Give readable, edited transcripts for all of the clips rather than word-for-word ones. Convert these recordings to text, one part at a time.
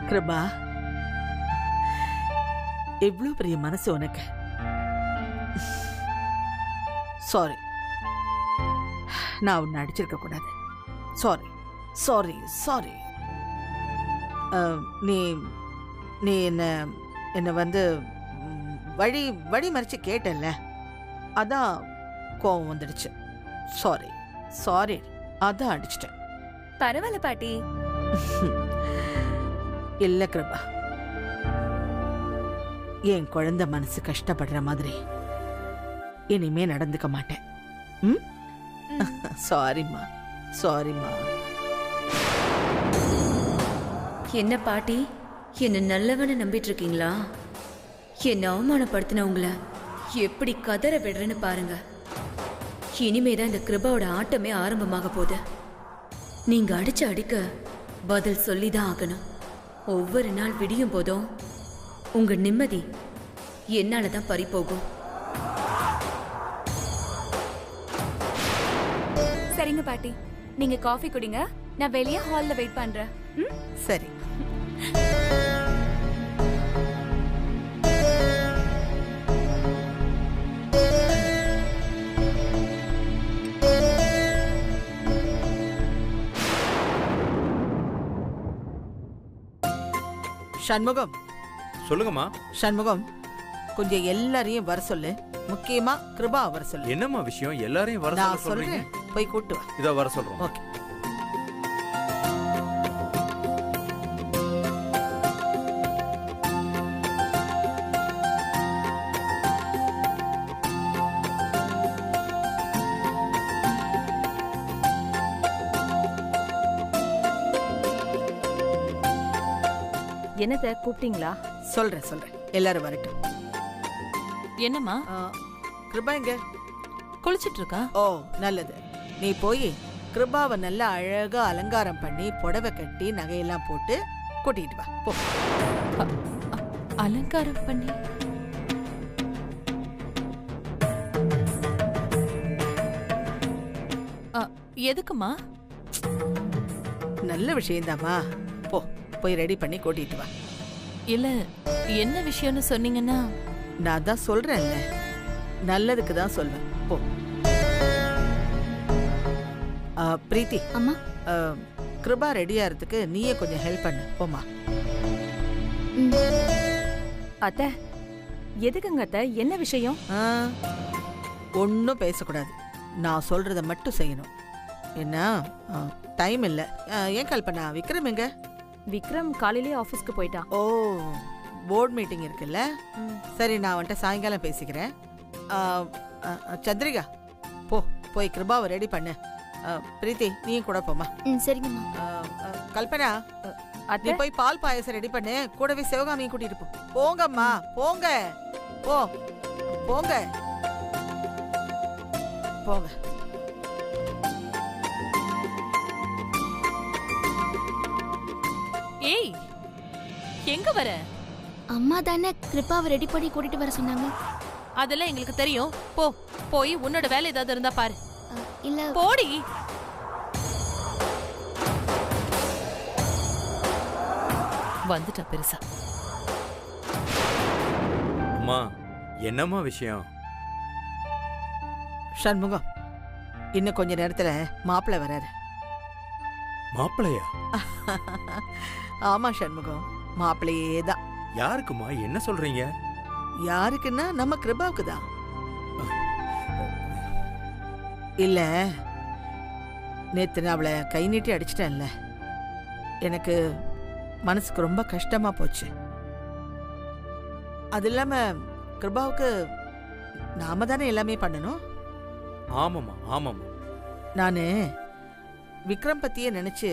கிருபா, எவ்வளவு பெரிய மனசு உனக்கு. சாரி, நான் உன்னை அடிச்சிருக்க கூடாது. Sorry sorry sorry. நீ நீ என்ன வந்து வழி வழி மறிச்சு கேட்டல்ல, அதான் கோவம் வந்துடுச்சு. சாரி சாரி, அதான் அடிச்சிட்டேன். பரவாயில்ல பாட்டி. இல்ல கிருபா, என் குழந்தை மனசு கஷ்டப்படுற மாதிரி இனிமே நடந்துக்க மாட்டேன். சாரிம்மா சாரிம்மா. என்ன பாட்டி, என்ன நல்லவன நம்பிட்டு இருக்கீங்களா? என்ன அவமானப்படுத்தினவங்கள எப்படி கதற விடுறேன்னு பாருங்க. இனிமேதான் இந்த கிருபாவோட ஆட்டமே ஆரம்பமாக போகுது. நீங்க அடிச்ச அடிக்க பதில் சொல்லிதான் ஆகணும். ஒவ்வொரு நாள் விடியும் போதும் உங்க நிம்மதி என்னாலதான் பறிபோகும். சரிங்க பாட்டி, நீங்க காஃபி குடிங்க, நான் வெளியே ஹால்ல வெயிட் பண்றேன். சரி. சண்முகம். சொல்லுங்கம்மா. சண்முகம், கொஞ்சம் எல்லாரையும் வர சொல்லு. முக்கியமா கிருபா வர சொல்லு. என்னம்மா விஷயம்? எல்லாரையும் வர சொல்றீங்க? போய் கூட்டு வா. இதோ வர சொல்றோம். ஓகே. என்னத கூப்பிட்டீங்களா? சொல்றேன், எல்லாரும் வரட்டும். என்னம்மா? கிருபா எங்க? குளிச்சிட்டு இருக்கா? ஓ, நல்லது. நீ போய் கிருபாவை நல்லா அழகா அலங்காரம் பண்ணி புடவை கட்டி நகையெல்லாம் போட்டு கூட்டிட்டு வா. போ. அலங்காரம் பண்ணி? எதுக்குமா? நல்ல விஷயம்தாம்மா. போ, போய் ரெடி பண்ணி கூட்டிட்டு வா. இல்ல, என்ன விஷயம்னு சொன்னீங்கன்னா? நான் தான் சொல்றேன்ல, நல்லதுக்கு தான் சொல்வேன். போ. பிரீத்தி அம்மா, கிருபா ரெடியாகிறதுக்கு நீயே கொஞ்சம் ஹெல்ப் பண்ணு. போமா. அத்தை, எதுக்குங்க அத்தை? என்ன விஷயம்? ஒன்னும் பேசக்கூடாது. நான் சொல்றத மட்டும் செய்யணும். என்ன டைம் இல்ல. ஏன் கல்பனா, விக்ரம் எங்க? விக்ரம் காலையிலேயே ஆபீஸ்க்கு போயிட்டான். ஓ, போர்ட் மீட்டிங் இருக்குல்ல. சரி, நான் வந்துட்டு சாயங்காலம் பேசிக்கிறேன். சந்திரிகா, போய் கிருபாவை ரெடி பண்ணு. பிரீத்தி, நீயும் கூட போமா. சரிங்கம்மா. கல்பனா, நீ போய் பால் பாயசம் ரெடி பண்ணு. கூடவே சிவகாமியும் கூட்டிட்டு போ. போங்கம்மா, போங்க. போங்க போங்க. ஏய், எங்க வர? அம்மா தானே கிருபாவை ரெடி பண்ணி கூட்டிட்டு வர சொன்னாங்க. அதெல்லாம் எங்களுக்கு தெரியும். போய் உன்னோட வேலை ஏதாவது இருந்தா பாரு. இல்ல, போடி. வந்துட்டா பெருசா. அம்மா, என்னம்மா விஷயம்? சண்முகம், இன்னும் கொஞ்ச நேரத்துல மாப்பிள்ளை வராரு. மாப்பிள்ளையா? ஆமா சண்முகம், மாப்பிள்ளையே தான். யாருக்குமா? என்ன சொல்றீங்க? யாருக்குன்னா நம்ம கிருபாவுக்கு தான். இல்ல, நேத்து நான் அவளை கை நீட்டி அடிச்சிட்டேன்ல, எனக்கு மனசுக்கு ரொம்ப கஷ்டமா போச்சு. அது இல்லாம கிருபாவுக்கு நாம தானே எல்லாமே பண்ணணும். ஆமாமா. நானு விக்ரம் பத்தியே நினைச்சு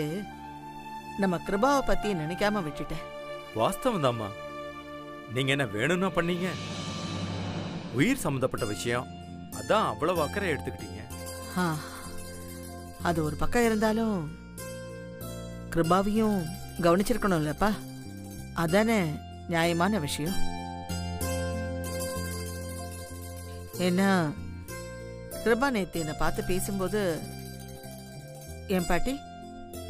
நம்ம கிருபாவை பத்தியே நினைக்காம விட்டுட்டேன். வாஸ்தவம் தாம்மா. நீங்க என்ன வேணும்னா பண்ணீங்க? உயிர் சம்பந்தப்பட்ட விஷயம், அதான் அவ்வளவு அக்கறை எடுத்துக்கிட்டீங்க. அது ஒரு பக்கம் இருந்தாலும் கிருபாவையும் கவனிச்சிருக்கணும்லப்பா. அதானே நியாயமான விஷயம். ஏன்னா கிருபா நேத்து என்னை பார்த்து பேசும்போது, என் பாட்டி,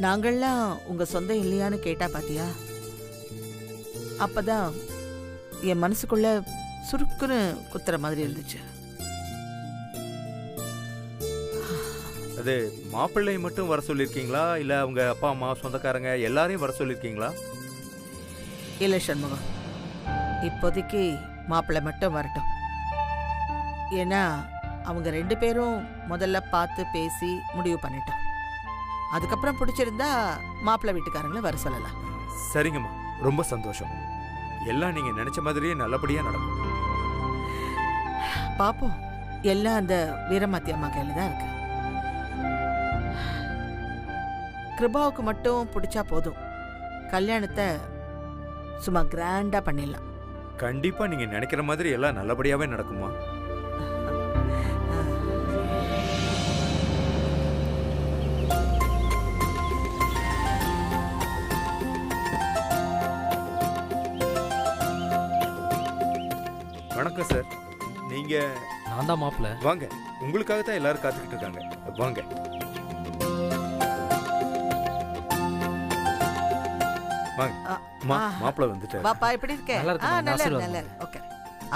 நாங்கள்லாம் உங்க சொந்தம் இல்லையான்னு கேட்டா பாத்தியா? அப்பதான் என் மனசுக்குள்ள சுருக்குன்னு குத்துற மாதிரி இருந்துச்சு. அது மாப்பிள்ளை மட்டும் வர சொல்லியிருக்கீங்களா இல்லை அவங்க அப்பா அம்மா சொந்தக்காரங்க எல்லாரையும் வர சொல்லியிருக்கீங்களா? இல்லை சண்முகம், இப்போதைக்கு மாப்பிள்ளை மட்டும் வரட்டும். ஏன்னா அவங்க 2 பேரும் முதல்ல பார்த்து பேசி முடிவு பண்ணிட்டோம். அதுக்கப்புறம் பிடிச்சிருந்தா மாப்பிள்ளை வீட்டுக்காரங்களை வர சொல்லலாம். சரிங்கம்மா, ரொம்ப சந்தோஷம். எல்லாம் நீங்க நினைச்ச மாதிரியே நல்லபடியா நடக்கும். பாப்போம். எல்லாம் அந்த வீரமாத்தி அம்மா கையில தான் இருக்கு. கிருபாவுக்கு மட்டும் பிடிச்சா போதும், கல்யாணத்தை சும்மா கிராண்டா பண்ணிடலாம். கண்டிப்பா நீங்க நினைக்கிற மாதிரி எல்லாம் நல்லபடியாவே நடக்குமா? வணக்கம் சார். நீங்க? நான் தான் மாப்பிள்ள. வாங்க, உங்களுக்காக தான் எல்லாரும் காத்துக்கிட்டு இருக்காங்க. வாங்க. வாங்க. மாப்பிள்ள வந்துட்டாரு. பாப்பா எப்படி இருக்க? நல்லா இருக்கேன். நல்லா நல்லா. ஓகே.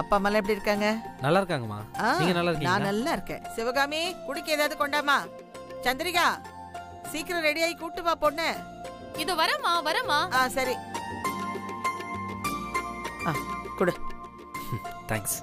அப்பா அம்மா எப்படி இருக்காங்க? நல்லா இருக்காங்கம்மா. நீங்க நல்லா இருக்கீங்களா? நான் நல்லா இருக்கேன். சிவகாமி, குடிக்க ஏதாவது கொண்டாமா? சந்திரிகா, சீக்கிரம் ரெடி ஆகி கூட்டு வா பொண்ணு. இது வரமா. சரி. குடு. தேங்க்ஸ்.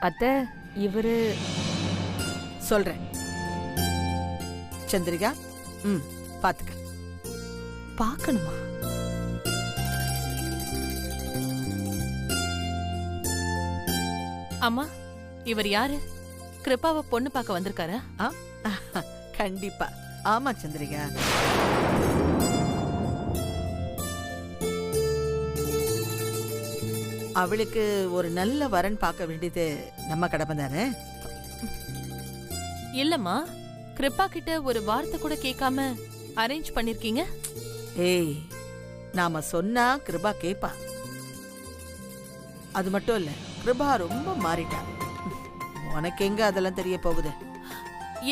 அத்தை, இவரு சொல்றேன். சந்திரிகா, பாத்துக்க. பார்க்கணுமா? அம்மா, இவர் யாரு? கிருப்பாவை பொண்ணு பார்க்க வந்திருக்காரா? கண்டிப்பா. ஆமா சந்திரிகா. அவளுக்கு ஒரு நல்ல வரன் பார்க்க வேண்டியது நம்ம கடமை தானே? இல்லம்மா, கிருப்பா கிட்ட ஒரு வார்த்தை கூட கேட்காம அரேஞ்ச் பண்ணிருக்கீங்க. ஏய், நாம சொன்னா கிருபா கேப்பா. அது மட்டும் இல்ல, கிருபா ரொம்ப மாறிட்டா. உனக்கு எங்க அதெல்லாம் தெரிய போகுது?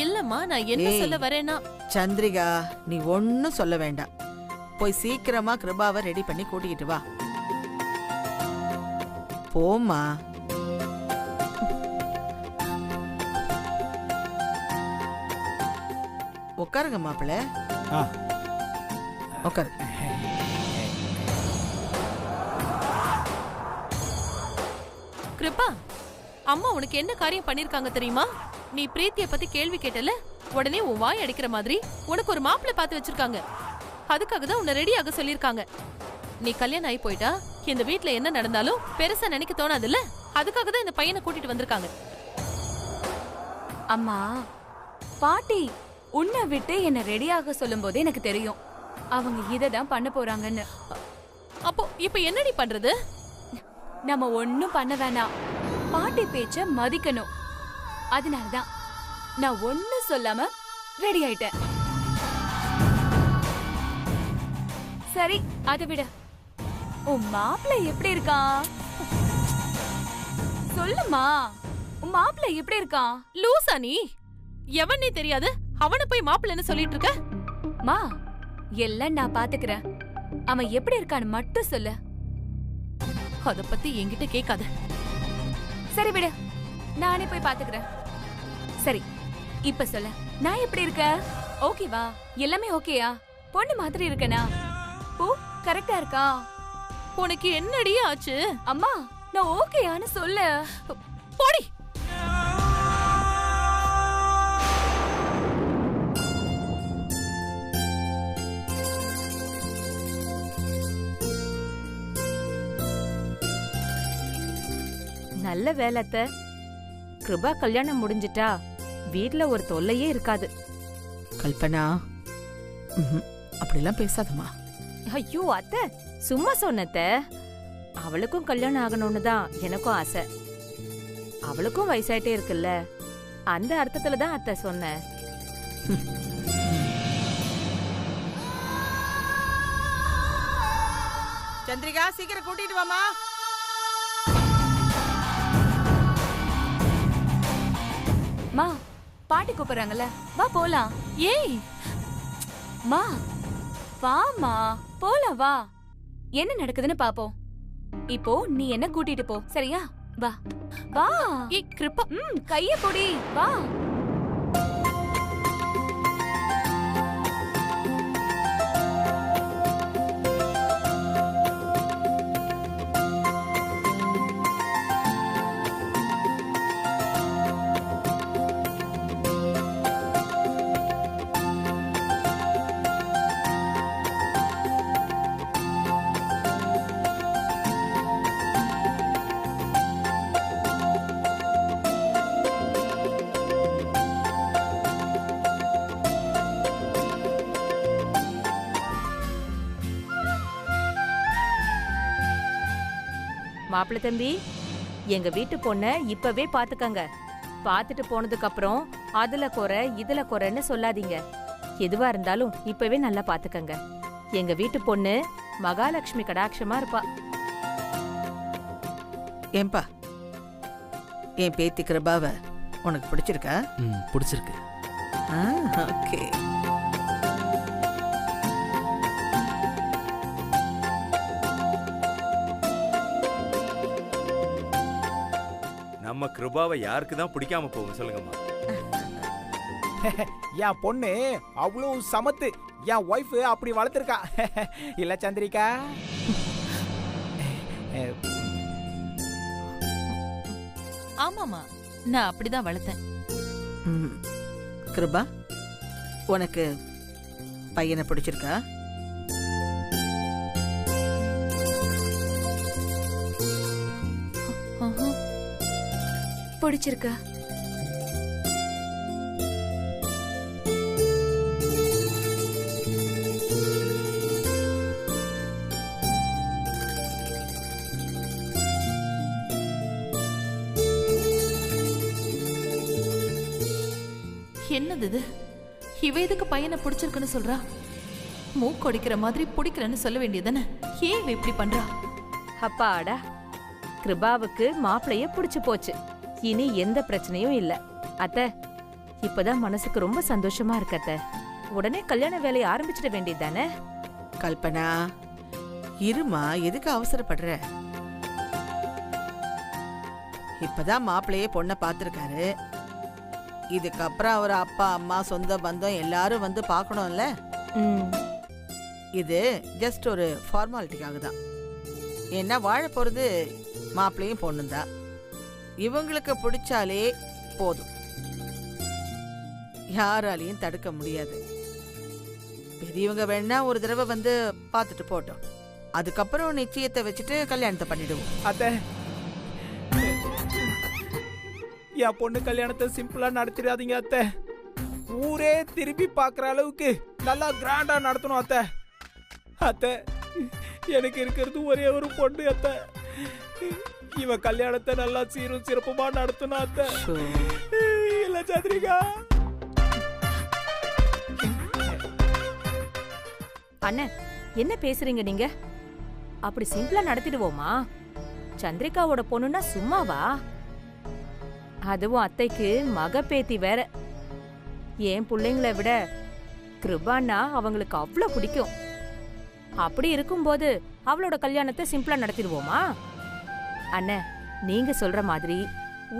இல்லம்மா, நான் என்ன சொல்ல வரேன்னா. சந்திரிகா, நீ ஒன்னும் சொல்ல வேண்டாம். போய் சீக்கிரமா கிருபாவை ரெடி பண்ணி கூட்டிக்கிட்டு வா. போமா. உட்காருங்க மாப்பிள்ள. உட்காரு. கிருப்பா, அம்மா உனக்கு என்ன காரியம் பண்ணிருக்காங்க தெரியுமா? நீ பிரீத்திய பத்தி கேள்வி கேட்டல, உடனே உன் வாய் அடிக்கிற மாதிரி உனக்கு ஒரு மாப்பிள்ளை பார்த்து வச்சிருக்காங்க. அதுக்காக தான் உன்னை ரெடி ஆக சொல்லிருக்காங்க. நீ கல்யாணம் ஆகி போயிட்டா இந்த வீட்ல என்ன நடந்தாலும் பெருசா நினைக்க தோணாதுல்ல? அதுக்காக தான் இந்த பையனை கூட்டிட்டு வந்திருக்காங்க. அம்மா, பாட்டி உன்னை விட்டு என்ன ரெடியாக சொல்லும் போதே எனக்கு தெரியும் அவங்க இததான் பண்ண போறாங்கன்னு. அப்போ இப்ப என்னடி பண்றது? நம்ம ஒண்ணும் பண்ண வேணாம். பாட்டி பேச்ச மதிக்கணும். அதனாலதான் நான் ஒண்ணும் சொல்லாம ரெடி ஆயிட்டேன். சரி, அதை விட உன் மாப்பிள்ளை எப்படி இருக்கான்? சொல்லுமா, உன் மாப்பிள்ளை எப்படி இருக்கான்? லூசா நீ? எவனே தெரியாது அவனை போய் மாப்பிள்ளைன்னு சொல்லிட்டு இருக்க? மா, எல்லாம் நான் பாத்துக்கிறேன். அவன் எப்படி இருக்கான்னு மட்டும் சொல்லு. அத பத்தி என்கிட்ட கேட்காத. சரி விடு, நானே போய் பாத்துக்கிறேன். சரி, இப்ப சொல்ல, நான் எப்படி இருக்கேன்? ஓகேவா? எல்லாமே ஓகேயா? பொண்ணு மாதிரி இருக்கனா? பூ கரெக்டா இருக்கா? உனக்கு என்னடி ஆச்சு? அம்மா, நான் ஓகேயான்னு சொல்லு. போடி. நல்ல வேலைத்த. கிருபா கல்யாணம் முடிஞ்சிட்டா வீட்ல ஒரு தொல்லையே இருக்காது. கல்பனா, அப்படிலாம் பேசாதம்மா. ஐயோ அத்தை, சும்மா சொன்னத்த. அவளுக்கும் கல்யாணம் ஆகணும்னு தான் எனக்கும் ஆசை. அவளுக்கும் வயசாயிட்டே இருக்குல்ல, அந்த அர்த்தத்துல தான் அத்தை சொன்னேன். சந்திரிகா சீக்கிரம் கூட்டிட்டு வாமா. மா பாட்டி கூப்பிடுறாங்கல்ல, வா போலாம். ஏய் மா வாமா போலாம், வா. என்ன நடக்குதுன்னு பாப்போம். இப்போ நீ என்ன கூட்டிட்டு போ, சரியா? வா வா. ஏய் கிருப்பா, கைய பொடி, வா. மாப்பிள்ளை தம்பி, எங்க வீட்டு பொண்ண இப்பவே பாத்துக்கங்க. பாத்துட்டு போனதுக்கு அப்புறம் அதுல குறை இதுல குறைன்னு சொல்லாதீங்க. எதுவா இருந்தாலும் இப்பவே நல்லா பாத்துக்கங்க. எங்க வீட்டு பொண்ணு மகாலட்சுமி கடாட்சமா இருப்பா. ஏன்பா, என் பேத்தி கிருபாவ உனக்கு பிடிச்சிருக்கா? பிடிச்சிருக்கு. ஓகே. நம்ம கிருபாவை யாருக்கு தான் பிடிக்காம போகும் சொல்லுங்கம்மா. என் பொண்ணு அவ்வளவு சமத்து. என் ஒய்ஃப் அப்படி வளர்த்துருக்கா இல்ல சந்திரிகா? ஆமாமா, நான் அப்படிதான் வளர்த்தேன். கிருபா, உனக்கு பையனை பிடிச்சிருக்கா? பிடிச்சிருக்கா? என்னது இது? இவ எதுக்கு பையனை பிடிச்சிருக்குன்னு சொல்றா? மூக்கொடிக்கிற மாதிரி பிடிக்கிறேன்னு சொல்ல வேண்டியதானே? ஏன் இவ இப்படி பண்றா? அப்பாடா, கிருபாவுக்கு மாப்பிளைய பிடிச்சு போச்சு. இனி எந்த பிரச்சனையும் இல்ல. அத்தை, இப்பதான் மனசுக்கு ரொம்ப சந்தோஷமா இருக்கு அத்தை. உடனே கல்யாண வேலையை ஆரம்பிச்சிட வேண்டியதானே? கல்பனா, இருமா, எதுக்கு அவசரப்படுற? இப்பதான் மாப்பிள்ளையே பொண்ணை பார்த்துருக்காரு. இதுக்கப்புறம் அவர் அப்பா அம்மா சொந்த பந்தம் எல்லாரும் வந்து பார்க்கணும்ல. இது ஜஸ்ட் ஒரு ஃபார்மாலிட்டிக்காக தான். ஏன்னா வாழ போறது மாப்பிள்ளையும் பொண்ணும் தான். இவங்களுக்கு பிடிச்சாலே போதும், யாராலையும் தடுக்க முடியாது. பெரியவங்க வேணா ஒரு தடவை வந்து பார்த்துட்டு போட்டோம், அதுக்கப்புறம் நிச்சயத்தை வச்சுட்டு கல்யாணத்தை பண்ணிடுவோம். அத்தை, என் பொண்ணு கல்யாணத்தை சிம்பிளா நடத்திடாதீங்க அத்தை. ஊரே திரும்பி பார்க்குற அளவுக்கு நல்லா கிராண்டா நடத்தணும் அத்தை. அத்தை, எனக்கு இருக்கிறது ஒரே ஒரு பொண்ணு அத்தை. இவ கல்யாணத்தை நல்லா சீரும் சிறப்புமா நடத்தணும் அத்தை. இல்ல சந்திரிகா? அண்ணன், என்ன பேசுறீங்க நீங்க? அப்படி சிம்பிளா நடத்திடுவோமா? சந்திரிகாவோட பொண்ணுன்னா சும்மாவா? அதுவும் அத்தைக்கு மக பேத்தி வேற. என் பிள்ளைங்களை விட கிருபான்னா அவங்களுக்கு அவ்வளவு பிடிக்கும். அப்படி இருக்கும்போது அவளோட கல்யாணத்தை சிம்பிளா நடத்திடுவோமா? அண்ணன், நீங்க சொல்ற மாதிரி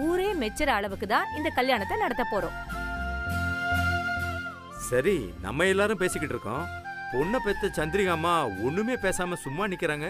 ஊரே மெச்சுற அளவுக்கு தான் இந்த கல்யாணத்தை நடத்த போறோம். சரி, நம்ம எல்லாரும் பேசிக்கிட்டு இருக்கோம். பொண்ணை பெத்த சந்திரிகாமா ஒண்ணுமே பேசாம சும்மா நிக்கிறாங்க.